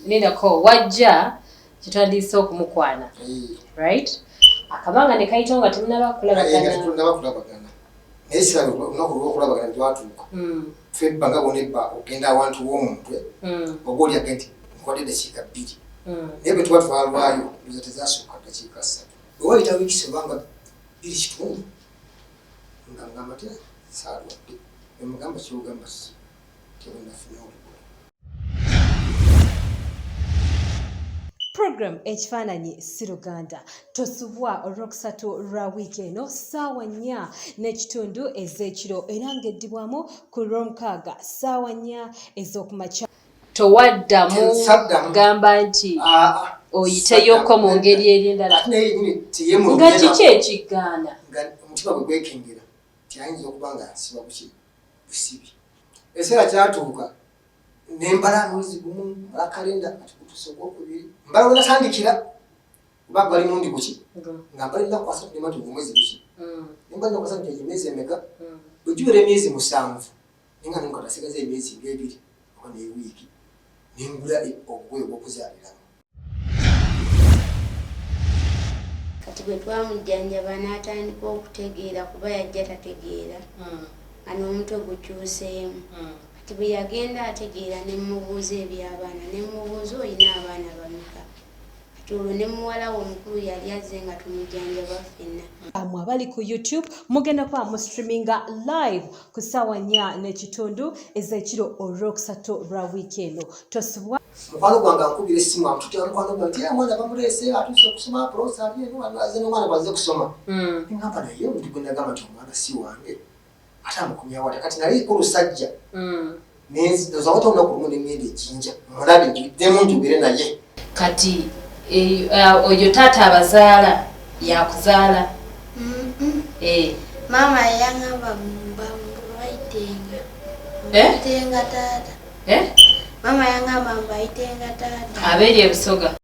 nenda ko wajja kitandise okumukwana right akabanga ne kaitonga tunaba kulabagana nesira unakuwa kulabagana twatuka febba nga boneba ogenda abantu w'omuntu ogoli agenti nkwade edakiikabiri nebe twatwalwayo tezasooka dakiika 3 wayita wiki banga biri kitundu nga ngamba te saalwadde emugamba kyogamba tebunafuna Program Ekifanani Siluganda tosubwa olwokusatu lwa wiiki eno ssaawa 4 n'ekitundu ez'ekiro era ng'eddibwamu ku Lwomukaaga ssaawa 4 ez'okumakya. Towaddamu gamba nti oyiteyoko mu ngeri erindala nga kiki ekigaana omutima gwe gwekengera tyayinza okuba nga nsiba busibi ekiseera kyatuuka nembala mwezi gumu kalenda kati kutusoka okubiri mbala wenatandikira kuba bali mundi kuki nga mbalina kwasa nemati omwezi guki nembalina kwasa nti emyezi emeka bwegibera emyezi 7 nenga nemukatasigaza emyezi ng'ebiri oba n'ewiiki nengula obugoye obw'okuzaaliramu. Kati bwe twamujjanjaba n'atandika okutegeera kuba yajja tategeera nga n'omutwe gukyuseemu. Kati bwe yagenda ategeera ne mmubuuza eby'abaana ne mmubuuza olina abaana bameka. Kati olwo ne muwala we omukulu yali azze nga tumujjanjaba ffenna. Amwe abali ku YouTube mugenda kuba mu streaminga live ku ssaawa 4 n'ekitundu ez'ekiro olwokusatu lwa wiiki eno. Tosubwa mukwano gwange ankubira essimu amututya mukwano gwange nti omwana bamuleese atuuse okusoma prosaali eno aze n'omwana baze kusoma ngamba naye omuntu gwe nagamba nti omwana si wange ate amukumya wata kati nali kulusajja ndoza wata olunaku lumu n'emyenda ejjinja mulabe njiddemu njogere naye kati oyo taata abazaala yakuzaala Mama yangamba mbamubaitenga taata. Mama yangamba mbaitenga taata. Abeeri ebusoga.